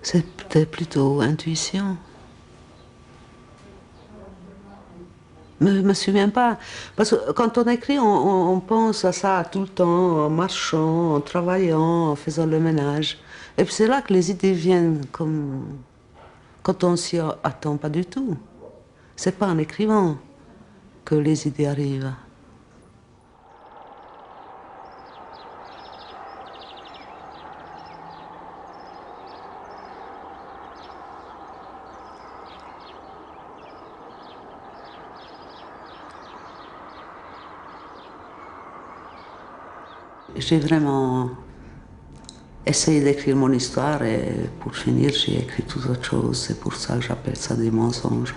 C'était plutôt intuition. Je ne me souviens pas. Parce que quand on écrit, on pense à ça tout le temps, en marchant, en travaillant, en faisant le ménage. Et puis c'est là que les idées viennent, comme quand on s'y attend pas du tout. C'est pas en écrivant que les idées arrivent. J'ai vraiment essayé d'écrire mon histoire et pour finir, j'ai écrit tout autre chose. C'est pour ça que j'appelle ça des mensonges.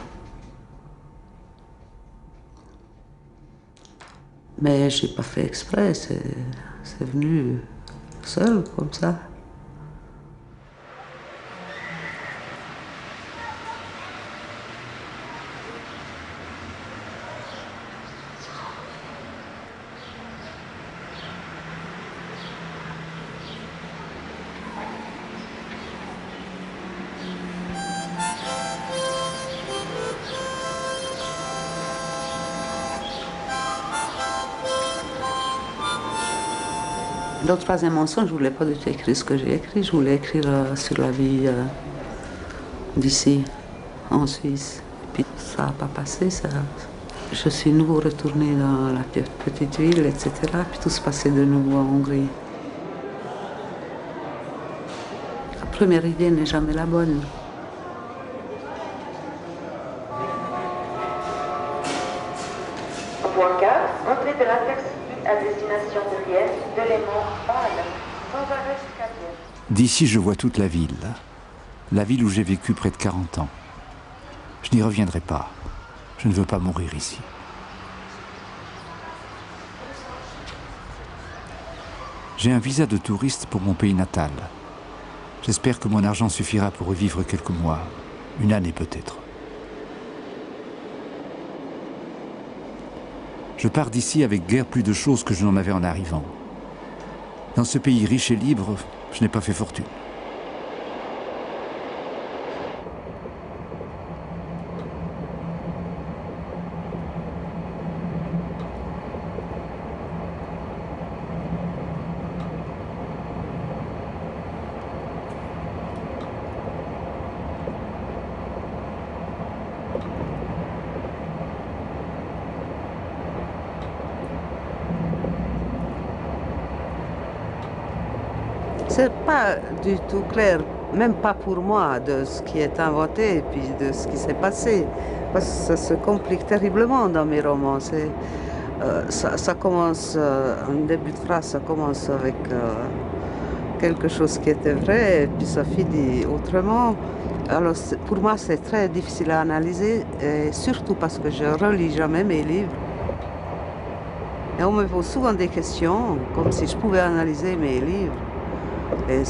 Mais je n'ai pas fait exprès, c'est venu seul comme ça. Le troisième mensonge, je ne voulais pas du tout écrire ce que j'ai écrit, je voulais écrire sur la vie d'ici, en Suisse. Puis ça n'a pas passé, ça. Je suis nouveau retournée dans la petite ville, etc. Puis tout se passait de nouveau en Hongrie. La première idée n'est jamais la bonne. Point 4, entrée de l'intercity à destination de Liège, de Léman, Bâle, sans arrêt jusqu'à Liège. D'ici, je vois toute la ville où j'ai vécu près de 40 ans. Je n'y reviendrai pas. Je ne veux pas mourir ici. J'ai un visa de touriste pour mon pays natal. J'espère que mon argent suffira pour y vivre quelques mois, une année peut-être. Je pars d'ici avec guère plus de choses que je n'en avais en arrivant. Dans ce pays riche et libre, je n'ai pas fait fortune. C'est pas du tout clair, même pas pour moi, de ce qui est inventé et puis de ce qui s'est passé. Parce que ça se complique terriblement dans mes romans. Ça commence, en début de phrase, ça commence avec quelque chose qui était vrai et puis ça finit autrement. Alors pour moi, c'est très difficile à analyser, et surtout parce que je relis jamais mes livres. Et on me pose souvent des questions, comme si je pouvais analyser mes livres. Et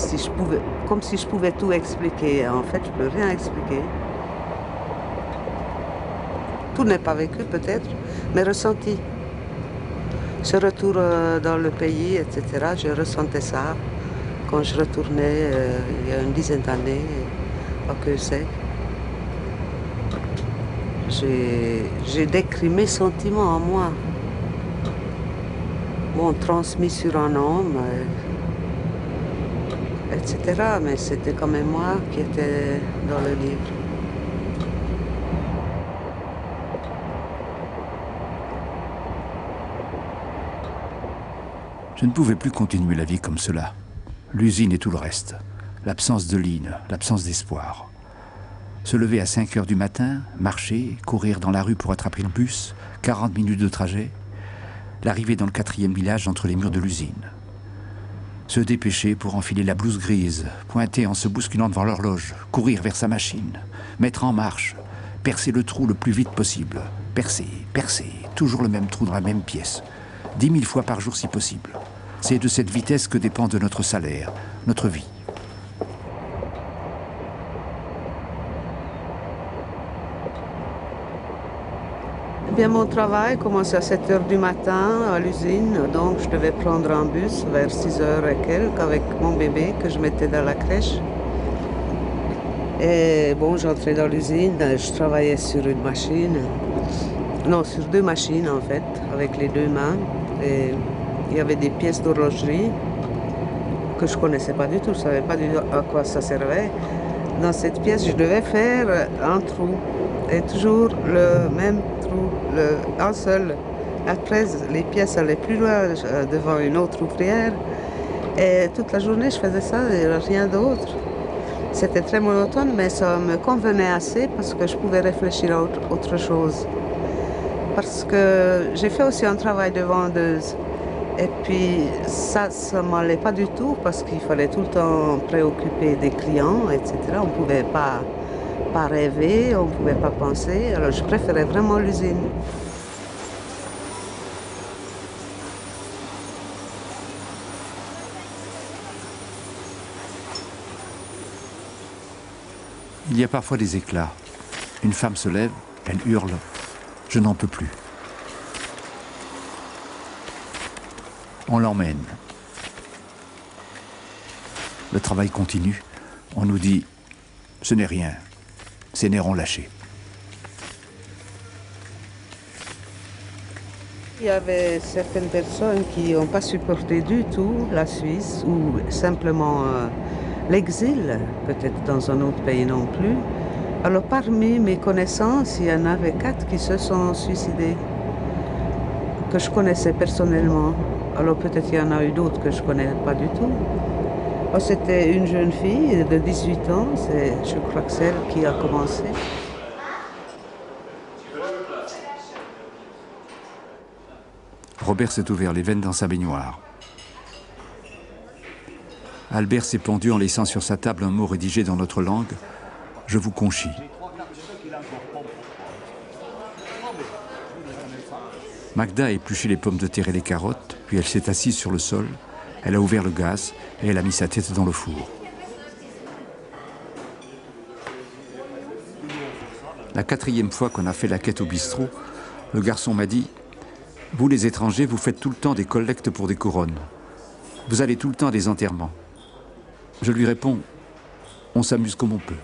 comme si je pouvais tout expliquer. En fait, je ne peux rien expliquer. Tout n'est pas vécu peut-être, mais ressenti. Ce retour dans le pays, etc., je ressentais ça quand je retournais il y a une dizaine d'années à Queusec. J'ai décrit mes sentiments en moi. Bon, transmis sur un homme. Etc. Mais c'était quand même moi qui étais dans le livre. Je ne pouvais plus continuer la vie comme cela. L'usine et tout le reste. L'absence de ligne, l'absence d'espoir. Se lever à 5 heures du matin, marcher, courir dans la rue pour attraper le bus, 40 minutes de trajet. L'arrivée dans le 4e village entre les murs de l'usine. Se dépêcher pour enfiler la blouse grise, pointer en se bousculant devant l'horloge, courir vers sa machine, mettre en marche, percer le trou le plus vite possible, percer, toujours le même trou dans la même pièce, 10 000 fois par jour si possible. C'est de cette vitesse que dépend de notre salaire, notre vie. Bien, mon travail commençait à 7 heures du matin à l'usine, donc je devais prendre un bus vers 6 heures et quelques avec mon bébé que je mettais dans la crèche. Et bon, j'entrais dans l'usine, je travaillais sur une machine. Non, sur 2 machines en fait, avec les 2 mains. Et il y avait des pièces d'horlogerie que je ne connaissais pas du tout, je ne savais pas du tout à quoi ça servait. Dans cette pièce, je devais faire un trou. Et toujours le même trou, un seul. Après, les pièces allaient plus loin devant une autre ouvrière. Et toute la journée, je faisais ça et rien d'autre. C'était très monotone, mais ça me convenait assez parce que je pouvais réfléchir à autre chose. Parce que j'ai fait aussi un travail de vendeuse. Et puis ça ne m'allait pas du tout parce qu'il fallait tout le temps préoccuper des clients, etc. On ne pouvait pas rêver, on ne pouvait pas penser. Alors je préférais vraiment l'usine. Il y a parfois des éclats. Une femme se lève, elle hurle « Je n'en peux plus ». On l'emmène. Le travail continue. On nous dit « Ce n'est rien, ces nerfs ont lâché ». Il y avait certaines personnes qui n'ont pas supporté du tout la Suisse ou simplement l'exil, peut-être dans un autre pays non plus. Alors parmi mes connaissances, il y en avait 4 qui se sont suicidés, que je connaissais personnellement. Alors peut-être il y en a eu d'autres que je ne connais pas du tout. Oh, c'était une jeune fille de 18 ans, c'est je crois que celle qui a commencé. Robert s'est ouvert les veines dans sa baignoire. Albert s'est pendu en laissant sur sa table un mot rédigé dans notre langue. Je vous conchis. Magda a épluché les pommes de terre et les carottes, puis elle s'est assise sur le sol, elle a ouvert le gaz et elle a mis sa tête dans le four. La 4e fois qu'on a fait la quête au bistrot, le garçon m'a dit « Vous les étrangers, vous faites tout le temps des collectes pour des couronnes. Vous allez tout le temps à des enterrements. » Je lui réponds « On s'amuse comme on peut. »